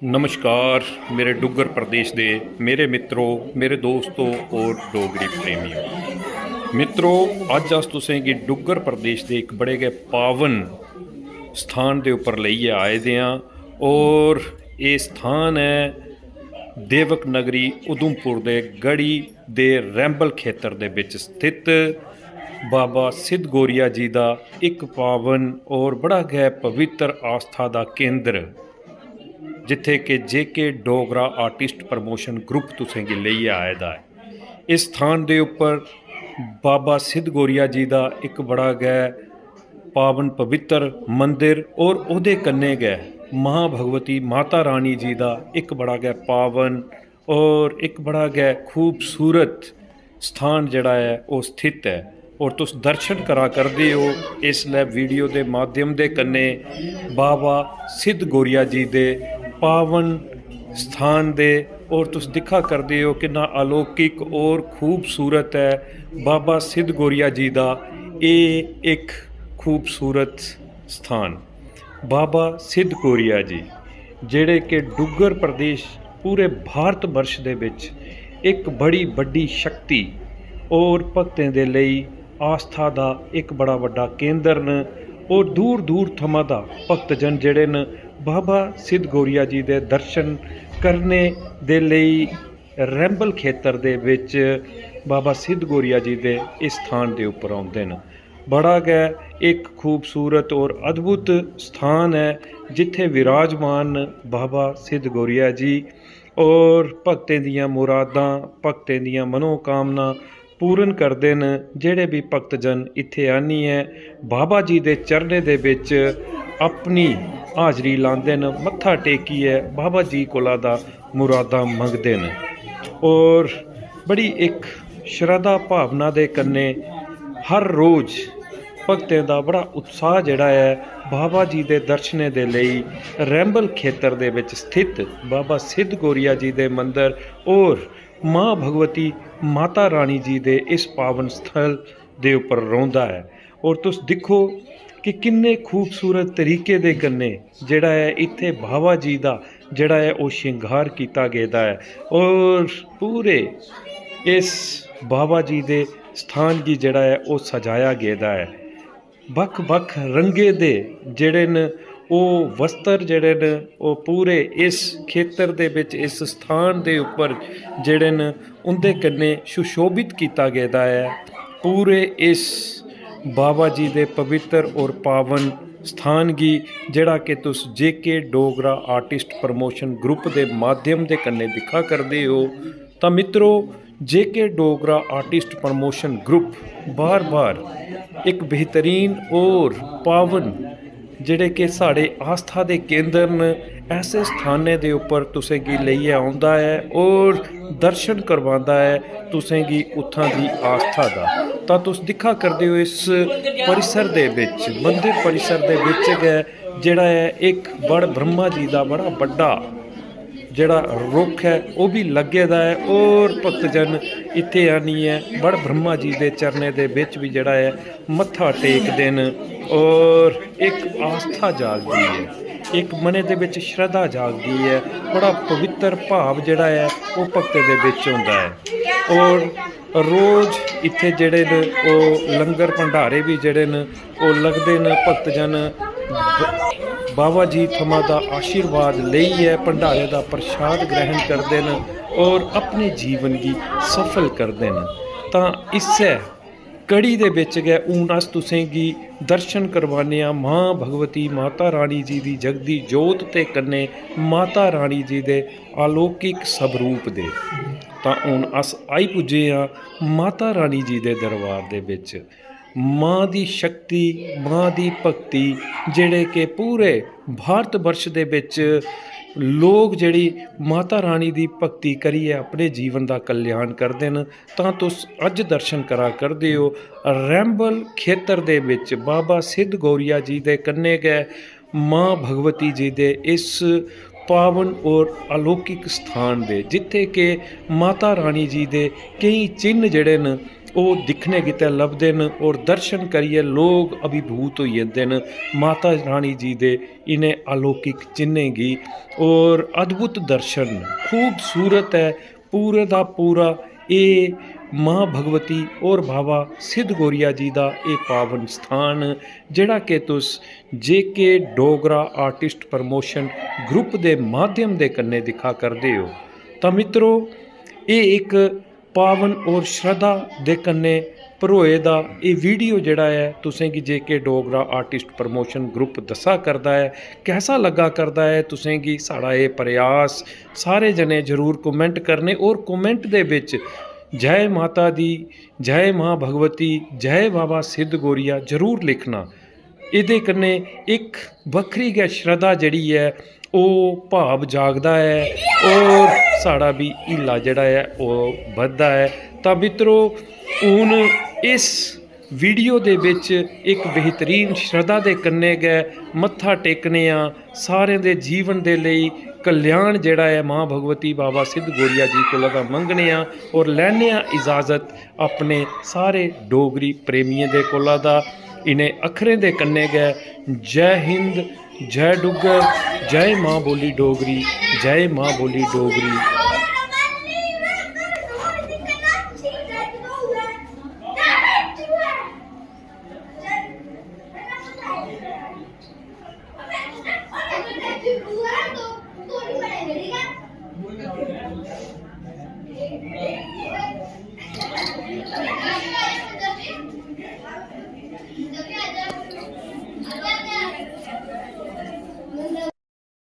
नमस्कार मेरे डुग्गर प्रदेश दे मेरे मित्रों, मेरे दोस्तों और डोगरी प्रेमियों। मित्रों, अज अस तुसें गी डुग्गर प्रदेश दे एक बड़े गै पावन स्थान दे उप्पर लेइयै आए दे आं और ये स्थान है देवक नगरी उधमपुर दे गढ़ी दे रैंबल खेतर दे विच स्थित बाबा सिद्ध गौरिया जी दा एक पावन और बड़ा गै पवित्र आस्था दा केंद्र, जिथे कि जेके डोगरा आर्टिस्ट प्रमोशन ग्रुप तुसें गी लेइयै आए दा है। इस स्थान दे उप्पर बाबा सिद्ध गौरिया जी दा एक बड़ा गै पावन पवित्र मंदिर और उहदे कन्नै गै मां भगवती माता रानी जी दा एक बड़ा गै पावन और एक बड़ा गै खूबसूरत स्थान जिहड़ा है वो स्थित है। और तुस दर्शन करा करदे हो इसलै वीडियो के माध्यम दे कन्नै बाबा सिद्ध गौरिया जी दे पावन स्थान दे, और तुस दिखा करदे हो कितना अलौकिक और खूबसूरत है बाबा सिद्ध गौरिया जी दा ये एक खूबसूरत स्थान। बाबा सिद्ध गौरिया जी जेड़े कि डुग्गर प्रदेश पूरे भारत वर्ष दे विच एक बड़ी वड्डी शक्ति और भगतें दे लई आस्था दा एक बड़ा वड्डा केंद्र न। और दूर दूर थमां दा भगतजन जेड़े न बाबा सिद्ध गौरिया जी दे दर्शन करने दे लई रैंबल खेतर दे विच बाबा सिद्ध गौरिया जी दे इस स्थान दे उपर आउंदे न। बड़ा गै एक खूबसूरत और अद्भुत स्थान है जिथे विराजमान बाबा सिद्ध गौरिया जी और भगतें दियां मुरादां, भगतें दियां मनोकामना पूर्ण करते हैं। जेड़े भी भगतजन इत्थे आनिए बाबा जी दे चरणे दे विच अपनी हाजरी लाते हैं, मत्था टेकिए बाबा जी कोला दा मुरादां मंगते हैं। और बड़ी एक श्रद्धा भावना दे कन्ने हर रोज़ भगतें दा बड़ा उत्साह जिहड़ा है बाबा जी दे दर्शने दे लई रैंबल खेतर दे विच स्थित बाबा सिद्ध गौरिया जी दे मंदिर और मां भगवती माता रानी जी दे इस पावन स्थल दे उपर रौंदा है। और तुस दिखो कि किन्ने खूबसूरत तरीके दे कन्ने जिहड़ा है इत्थे बाबा जी दा जिहड़ा है वो श्रृंगार किया गेदा है। और पूरे इस बाबा जी दे स्थान की जिहड़ा है वो सजाया गेदा है। बख बख रंगे दे जिहड़े न ਉਹ वस्त्र ਜਿਹੜੇ ਨੇ ਉਹ पूरे इस खेतर ਦੇ ਵਿੱਚ इस स्थान ਦੇ ਉੱਪਰ ਜਿਹੜੇ ਨੇ ਉਹਦੇ ਕੰਨੇ ਸੁਸ਼ੋਭਿਤ ਕੀਤਾ ਗਿਆ ਹੈ। पूरे इस बाबा जी दे पवित्र और पावन स्थान गी जिहड़ा कि तुस जेके डोगरा आर्टिस्ट प्रमोशन ग्रुप के माध्यम के कन्ने दिखा करते हो। तो मित्रों, जेके डोगरा आर्टिस्ट प्रमोशन ग्रुप बार बार एक बेहतरीन और पावन जिहड़े कि साढ़े आस्था दे केंद्र न ऐसे स्थाने दे उपर तुसें गी लेइयै आउंदा है और दर्शन करवांदा है तुसें गी उत्थां दी आस्था दा। तां तुस दिखा करदे हो इस परिसर दे विच, मंदिर परिसर दे विच गै जिहड़ा है एक बड़ ब्रह्मा जी दा बड़ा वड्डा जिहड़ा रुख है वो भी लगे दा है। और भगतजन इत्थे आनिए बड़ ब्रह्मा जी दे चरने दे विच भी जिहड़ा है मत्था टेकदे न और एक आस्था जागदी है, एक मने दे विच श्रद्धा जागदी है, बड़ा पवित्र भाव जिहड़ा है वो भगते दे विच हुंदा है। और रोज़ इत्थे जिहड़े न वो लंगर भंडारे भी जिहड़े न वो लगदे न। भगतजन बाबा जी थमां दा आशीर्वाद लईए भंडारे दा प्रसाद ग्रहण करते हैं और अपने जीवन की सफल करते हैं। तो इस्सै कड़ी दे विच गै हून अस तुसें गी दर्शन करवाने मां भगवती माता रानी जी दी जगदी जोत ते कन्ने माता रानी जी दे अलौकिक स्वरूप दे। तो हून अस आई पुजे माता रानी जी दे दरबार दे विच। मां दी शक्ति, मां दी भगती जिहड़े कि पूरे भारत वर्ष दे विच लोग जिहड़ी माता रानी दी भगती करिए अपने जीवन का कल्याण करते हैं। तां तुस अज दर्शन करा करदे हो रैंबल खेतर दे विच बाबा सिद्ध गौरिया जी दे कन्ने गै मां भगवती जी दे इस पावन और अलौकिक स्थान दे, जिथे कि माता रानी जी दे कई चिन्ह जिहड़े न ਉਹ ਦਿਖਣੇ ਕਿਤੇ ਲੱਭਦੇ ਨੇ ਔਰ ਦਰਸ਼ਨ ਕਰੀਏ ਲੋਕ ਅਭਿਭੂਤ ਹੋਈ ਜਾਂਦੇ ਨੇ ਮਾਤਾ ਰਾਣੀ ਜੀ ਦੇ ਇਨੇ ਅਲੌਕਿਕ ਚਿੰਨ੍ਹੇ ਗੀ ਔਰ ਅਦਭੁਤ ਦਰਸ਼ਨ ਖੂਬਸੂਰਤ ਹੈ ਪੂਰੇ ਦਾ ਪੂਰਾ। ਇਹ ਮਾਂ ਭਗਵਤੀ ਔਰ ਬਾਬਾ ਸਿੱਧ ਗੋਰੀਆ ਜੀ ਦਾ ਇਹ ਪਾਵਨ ਸਥਾਨ ਜਿਹੜਾ ਕਿ ਤੁਸ JK Dogra artist promotion group ਦੇ ਮਾਧਿਅਮ ਦੇ ਕੰਨੇ ਦਿਖਾ ਕਰਦੇ ਹੋ। ਤਾਂ ਮਿੱਤਰੋ ਇਹ ਇੱਕ ਪਾਵਨ ਔਰ ਸ਼ਰਧਾ ਦੇ ਕੰਨੇ ਭਰੋਏ ਦਾ ਇਹ ਵੀਡੀਓ ਜਿਹੜਾ ਹੈ ਤੁਸੀਂ ਕਿ JK Dogra artist promotion group ਦੱਸਾ ਕਰਦਾ ਹੈ कैसा लगा करदा है तुसें कि साड़ा ये प्रयास सारे जने जरूर कमेंट करने और कमेंट दे विच जय माता दी जय माँ भगवती जय बाबा सिद्ध गोरिया जरूर लिखना। ਇਹਦੇ ਕੰਨੇ ਇੱਕ ਵੱਖਰੀ ਗ ਸ਼ਰਧਾ ਜਿਹੜੀ ਹੈ ਉਹ ਭਾਵ ਜਾਗਦਾ ਹੈ ਔਰ ਸਾਡਾ ਵੀ ਹੀਲਾ ਜਿਹੜਾ ਹੈ ਉਹ ਵੱਧਦਾ ਹੈ। ਤਾਂ ਮਿੱਤਰੋ ਹੁਣ ਇਸ ਵੀਡੀਓ ਦੇ ਵਿੱਚ ਇੱਕ ਬਿਹਤਰੀਨ ਸ਼ਰਧਾ ਦੇ ਕੰਨੇ ਗਏ ਮੱਥਾ ਟੇਕਨੇ ਆ ਸਾਰਿਆਂ ਦੇ ਜੀਵਨ ਦੇ ਲਈ कल्याण जड़ा है माँ भगवती बाबा सिद्ध गोरिया जी को लगा मंगने और लैने इजाज़त अपने सारे डोगरी प्रेमियों के कोला दा। इन्हें अखरें दे कन्ने गए जय हिंद जय डुग्गर जय माँ बोली डोगरी जय माँ बोली डोगरी।